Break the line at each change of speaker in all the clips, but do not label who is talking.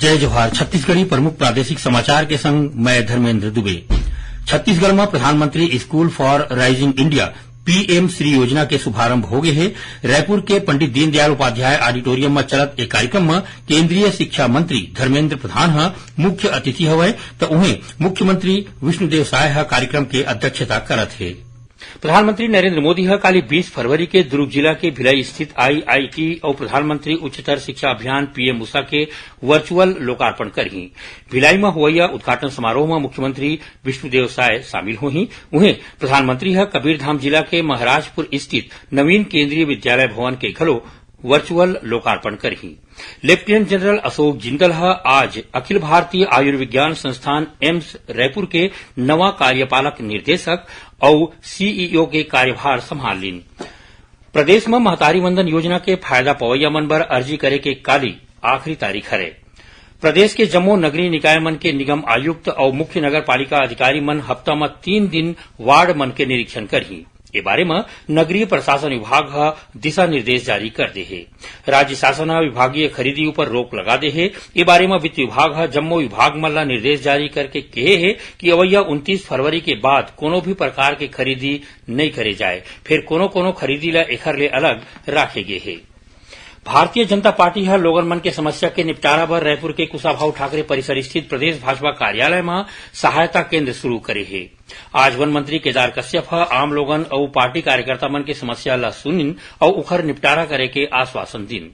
जय जोहार। छत्तीसगढ़ी प्रमुख प्रादेशिक समाचार के संग मैं धर्मेंद्र दुबे। छत्तीसगढ़ में प्रधानमंत्री school for rising India PM Shri योजना के शुभारंभ हो गए है। रायपुर के पंडित दीनदयाल उपाध्याय ऑडिटोरियम में चलत एक कार्यक्रम में केंद्रीय शिक्षा मंत्री धर्मेंद्र प्रधान मुख्य अतिथि हवय तो उन्हें मुख्यमंत्री विष्णुदेव साय कार्यक्रम के अध्यक्षता करत है। प्रधानमंत्री नरेंद्र मोदी कल 20 फरवरी के दुर्ग जिला के भिलाई स्थित आईआईटी और प्रधानमंत्री उच्चतर शिक्षा अभियान पीएम उषा के वर्चुअल लोकार्पण करही। भिलाई में हुआ उद्घाटन समारोह में मुख्यमंत्री विष्णुदेव साय शामिल होही। उन्हें प्रधानमंत्री कबीरधाम जिला के महाराजपुर स्थित नवीन केंद्रीय विद्यालय भवन के घलो वर्चुअल लोकार्पण करही। लेफ्टिनेंट जनरल अशोक जिंदल आज अखिल भारतीय आयुर्विज्ञान संस्थान एम्स रायपुर के नवा कार्यपालक निर्देशक और सीईओ के कार्यभार संभाल लीन। प्रदेश में महतारी वंदन योजना के फायदा पवैया मन बर अर्जी करे के काली आखिरी तारीख है। प्रदेश के जम्मू नगरीय निकाय मन के निगम आयुक्त और मुख्य नगर पालिका अधिकारी मन हफ्ता में 3 दिन वार्ड मन के निरीक्षण करही। ए बारे में नगरीय प्रशासन विभाग दिशा निर्देश जारी कर दे है। राज्य शासन विभागीय खरीदी ऊपर रोक लगा दे है। ए बारे में वित्त विभाग जम्मू विभाग मन ला निर्देश जारी करके कहे है कि अवैया 29 फरवरी के बाद कोनो भी प्रकार के खरीदी नहीं करे जाए। फिर कोनो खरीदी ला एखर ले अलग राखे गे है। भारतीय जनता पार्टी लोगन मन के समस्या के निपटारा बर रायपुर के कुशाभाऊ ठाकरे परिसर स्थित प्रदेश भाजपा कार्यालय में सहायता केंद्र शुरू करे है। आज वन मंत्री केदार कश्यप आम लोगन और पार्टी कार्यकर्ता मन के समस्या ला सुनिन और उखर निपटारा करे के आश्वासन दिन।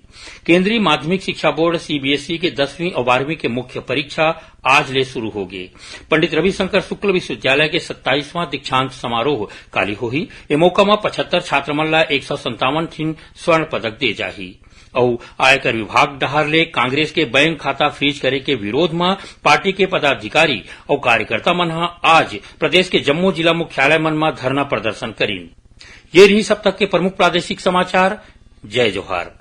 केंद्रीय माध्यमिक शिक्षा बोर्ड सीबीएसई के 10वीं और 12वीं के मुख्य परीक्षा आज ले शुरू हो गई। पंडित रविशंकर शुक्ल विश्वविद्यालय के 27वां दीक्षांत समारोह काली होही। ए मौका में 75 छात्र मन ला 157 स्वर्ण पदक दे जाही। और आयकर विभाग डहार ले कांग्रेस के बैंक खाता फ्रीज करे के विरोध में पार्टी के पदाधिकारी और कार्यकर्ता मन आज प्रदेश के जम्मू जिला मुख्यालय मन में धरना प्रदर्शन करीन। ये रही सब तक के प्रमुख प्रादेशिक समाचार। जय जोहार।